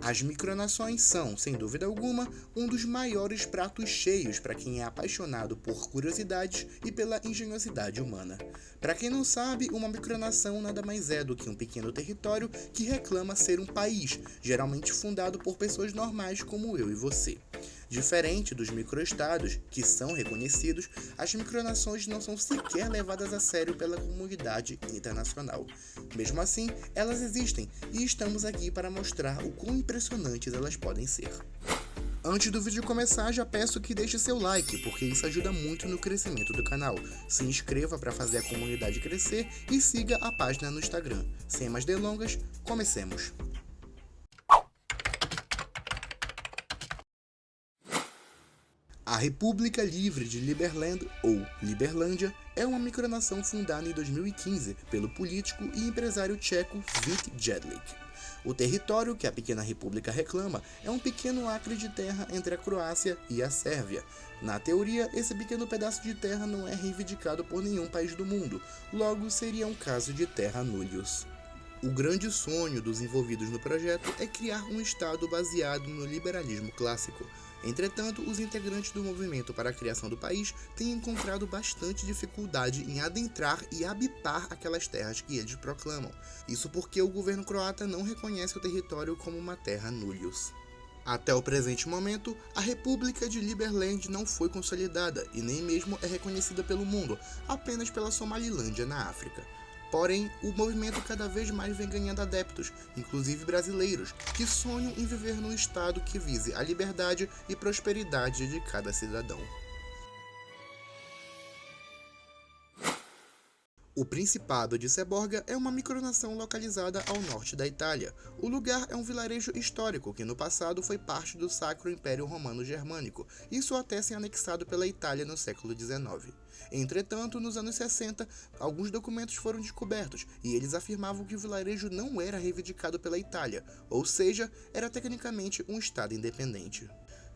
As micronações são, sem dúvida alguma, um dos maiores pratos cheios para quem é apaixonado por curiosidades e pela engenhosidade humana. Para quem não sabe, uma micronação nada mais é do que um pequeno território que reclama ser um país, geralmente fundado por pessoas normais como eu e você. Diferente dos microestados, que são reconhecidos, as micronações não são sequer levadas a sério pela comunidade internacional. Mesmo assim, elas existem e estamos aqui para mostrar o quão impressionantes elas podem ser. Antes do vídeo começar, já peço que deixe seu like, porque isso ajuda muito no crescimento do canal. Se inscreva para fazer a comunidade crescer e siga a página no Instagram. Sem mais delongas, comecemos! A República Livre de Liberland, ou Liberlândia, é uma micronação fundada em 2015 pelo político e empresário tcheco Vít Jedlič. O território que a pequena república reclama é um pequeno acre de terra entre a Croácia e a Sérvia. Na teoria, esse pequeno pedaço de terra não é reivindicado por nenhum país do mundo, logo seria um caso de terra nullius. O grande sonho dos envolvidos no projeto é criar um Estado baseado no liberalismo clássico. Entretanto, os integrantes do movimento para a criação do país têm encontrado bastante dificuldade em adentrar e habitar aquelas terras que eles proclamam. Isso porque o governo croata não reconhece o território como uma terra nullius. Até o presente momento, a República de Liberland não foi consolidada e nem mesmo é reconhecida pelo mundo, apenas pela Somalilândia na África. Porém, o movimento cada vez mais vem ganhando adeptos, inclusive brasileiros, que sonham em viver num estado que vise a liberdade e prosperidade de cada cidadão. O Principado de Seborga é uma micronação localizada ao norte da Itália. O lugar é um vilarejo histórico que no passado foi parte do Sacro Império Romano Germânico, isso até ser anexado pela Itália no século XIX. Entretanto, nos anos 60, alguns documentos foram descobertos e eles afirmavam que o vilarejo não era reivindicado pela Itália, ou seja, era tecnicamente um estado independente.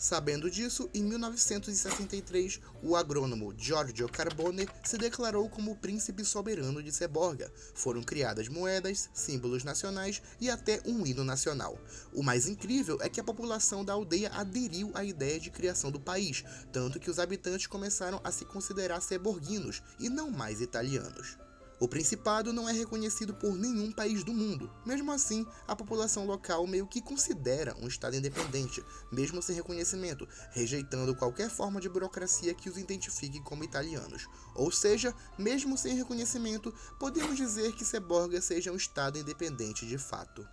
Sabendo disso, em 1963, o agrônomo Giorgio Carbone se declarou como o príncipe soberano de Seborga. Foram criadas moedas, símbolos nacionais e até um hino nacional. O mais incrível é que a população da aldeia aderiu à ideia de criação do país, tanto que os habitantes começaram a se considerar seborguinos e não mais italianos. O Principado não é reconhecido por nenhum país do mundo. Mesmo assim, a população local meio que considera um estado independente, mesmo sem reconhecimento, rejeitando qualquer forma de burocracia que os identifique como italianos. Ou seja, mesmo sem reconhecimento, podemos dizer que Seborga seja um estado independente de fato.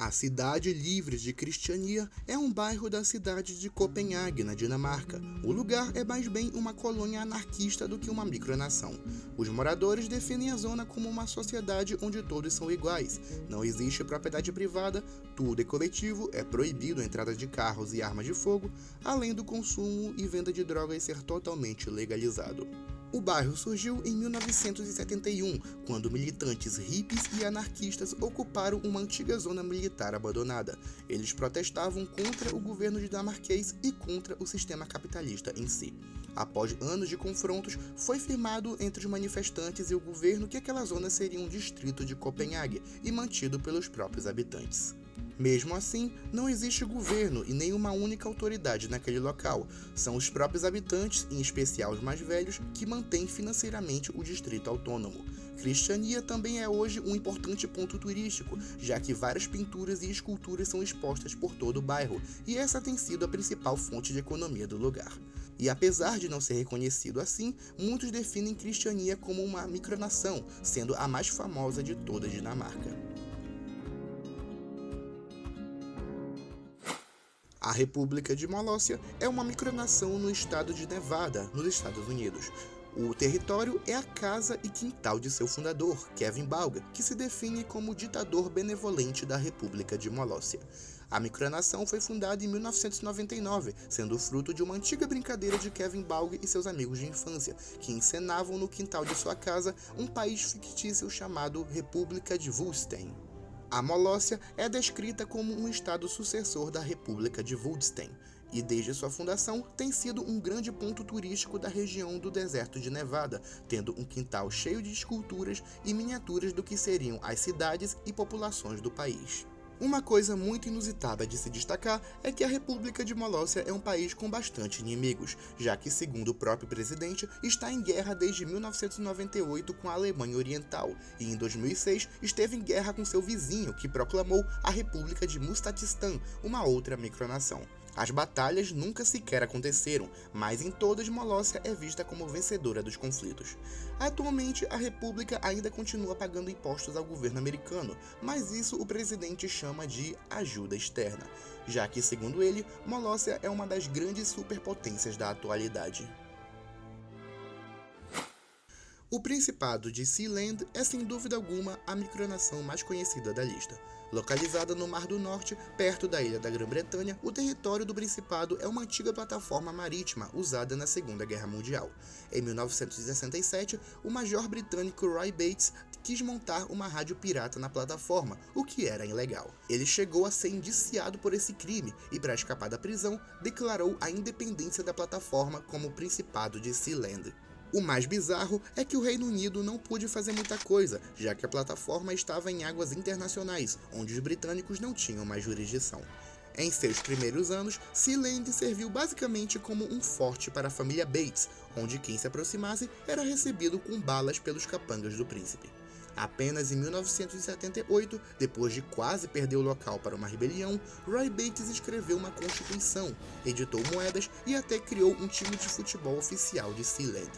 A Cidade Livre de Cristiania é um bairro da cidade de Copenhague, na Dinamarca. O lugar é mais bem uma colônia anarquista do que uma micronação. Os moradores definem a zona como uma sociedade onde todos são iguais. Não existe propriedade privada, tudo é coletivo, é proibido a entrada de carros e armas de fogo, além do consumo e venda de drogas ser totalmente legalizado. O bairro surgiu em 1971, quando militantes hippies e anarquistas ocuparam uma antiga zona militar abandonada. Eles protestavam contra o governo dinamarquês e contra o sistema capitalista em si. Após anos de confrontos, foi firmado entre os manifestantes e o governo que aquela zona seria um distrito de Copenhague e mantido pelos próprios habitantes. Mesmo assim, não existe governo e nem uma única autoridade naquele local. São os próprios habitantes, em especial os mais velhos, que mantêm financeiramente o distrito autônomo. Cristiania também é hoje um importante ponto turístico, já que várias pinturas e esculturas são expostas por todo o bairro, e essa tem sido a principal fonte de economia do lugar. E apesar de não ser reconhecido assim, muitos definem Cristiania como uma micronação, sendo a mais famosa de toda a Dinamarca. A República de Molóssia é uma micronação no estado de Nevada, nos Estados Unidos. O território é a casa e quintal de seu fundador, Kevin Bauga, que se define como ditador benevolente da República de Molóssia. A micronação foi fundada em 1999, sendo fruto de uma antiga brincadeira de Kevin Bauga e seus amigos de infância, que encenavam no quintal de sua casa um país fictício chamado República de Vulsten. A Molóssia é descrita como um estado sucessor da República de Vulsten. e desde sua fundação tem sido um grande ponto turístico da região do deserto de Nevada, tendo um quintal cheio de esculturas e miniaturas do que seriam as cidades e populações do país. Uma coisa muito inusitada de se destacar é que a República de Molóssia é um país com bastante inimigos, já que, segundo o próprio presidente, está em guerra desde 1998 com a Alemanha Oriental e em 2006 esteve em guerra com seu vizinho, que proclamou a República de Mustatistão, uma outra micronação. As batalhas nunca sequer aconteceram, mas em todas Molóssia é vista como vencedora dos conflitos. Atualmente, a República ainda continua pagando impostos ao governo americano, mas isso o presidente chama de ajuda externa, já que, segundo ele, Molóssia é uma das grandes superpotências da atualidade. O Principado de Sealand é sem dúvida alguma a micronação mais conhecida da lista. Localizada no Mar do Norte, perto da ilha da Grã-Bretanha, o território do Principado é uma antiga plataforma marítima usada na Segunda Guerra Mundial. Em 1967, o major britânico Roy Bates quis montar uma rádio pirata na plataforma, o que era ilegal. Ele chegou a ser indiciado por esse crime e, para escapar da prisão, declarou a independência da plataforma como o Principado de Sealand. O mais bizarro é que o Reino Unido não pôde fazer muita coisa, já que a plataforma estava em águas internacionais, onde os britânicos não tinham mais jurisdição. Em seus primeiros anos, Sealand serviu basicamente como um forte para a família Bates, onde quem se aproximasse era recebido com balas pelos capangas do príncipe. Apenas em 1978, depois de quase perder o local para uma rebelião, Roy Bates escreveu uma constituição, editou moedas e até criou um time de futebol oficial de Sealand.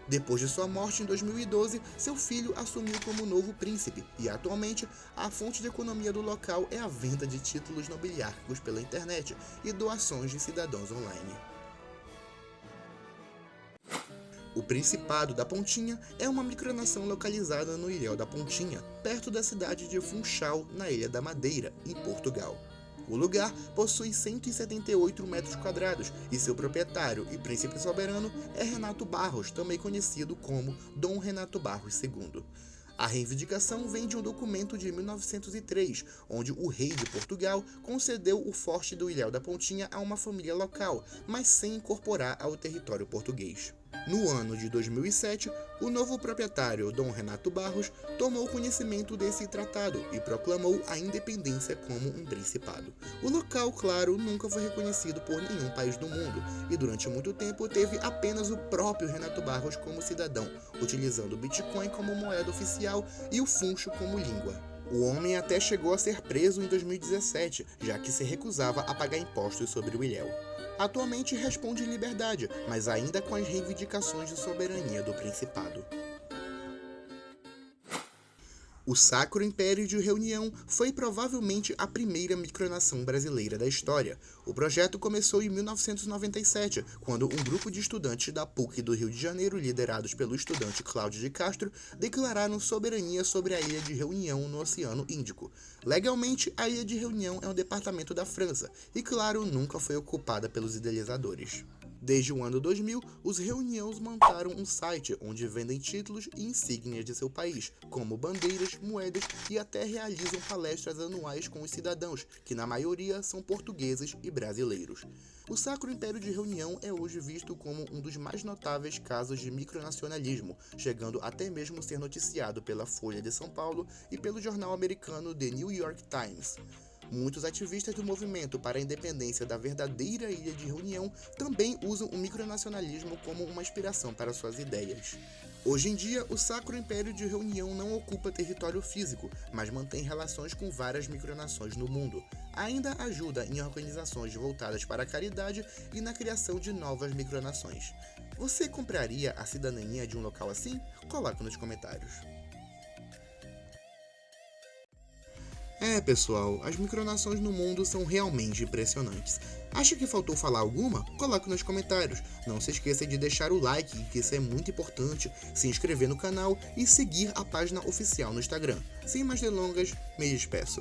Depois de sua morte em 2012, seu filho assumiu como novo príncipe e, atualmente, a fonte de economia do local é a venda de títulos nobiliárquicos pela internet e doações de cidadãos online. O Principado da Pontinha é uma micronação localizada no Ilhéu da Pontinha, perto da cidade de Funchal, na Ilha da Madeira, em Portugal. O lugar possui 178 metros quadrados e seu proprietário e príncipe soberano é Renato Barros, também conhecido como Dom Renato Barros II. A reivindicação vem de um documento de 1903, onde o rei de Portugal concedeu o forte do Ilhéu da Pontinha a uma família local, mas sem incorporar ao território português. No ano de 2007, o novo proprietário, Dom Renato Barros, tomou conhecimento desse tratado e proclamou a independência como um principado. O local, claro, nunca foi reconhecido por nenhum país do mundo e durante muito tempo teve apenas o próprio Renato Barros como cidadão, utilizando o Bitcoin como moeda oficial e o funcho como língua. O homem até chegou a ser preso em 2017, já que se recusava a pagar impostos sobre o ilhéu. Atualmente responde em liberdade, mas ainda com as reivindicações de soberania do Principado. O Sacro Império de Reunião foi provavelmente a primeira micronação brasileira da história. O projeto começou em 1997, quando um grupo de estudantes da PUC do Rio de Janeiro, liderados pelo estudante Cláudio de Castro, declararam soberania sobre a Ilha de Reunião no Oceano Índico. Legalmente, a Ilha de Reunião é um departamento da França e, claro, nunca foi ocupada pelos idealizadores. Desde o ano 2000, os Reuniões montaram um site onde vendem títulos e insígnias de seu país, como bandeiras, moedas e até realizam palestras anuais com os cidadãos, que na maioria são portugueses e brasileiros. O Sacro Império de Reunião é hoje visto como um dos mais notáveis casos de micronacionalismo, chegando até mesmo ser noticiado pela Folha de São Paulo e pelo jornal americano The New York Times. Muitos ativistas do movimento para a independência da verdadeira Ilha de Reunião também usam o micronacionalismo como uma inspiração para suas ideias. Hoje em dia, o Sacro Império de Reunião não ocupa território físico, mas mantém relações com várias micronações no mundo. Ainda ajuda em organizações voltadas para a caridade e na criação de novas micronações. Você compraria a cidadania de um local assim? Coloque nos comentários. Pessoal, as micronações no mundo são realmente impressionantes. Acha que faltou falar alguma? Coloque nos comentários. Não se esqueça de deixar o like, que isso é muito importante, se inscrever no canal e seguir a página oficial no Instagram. Sem mais delongas, me despeço.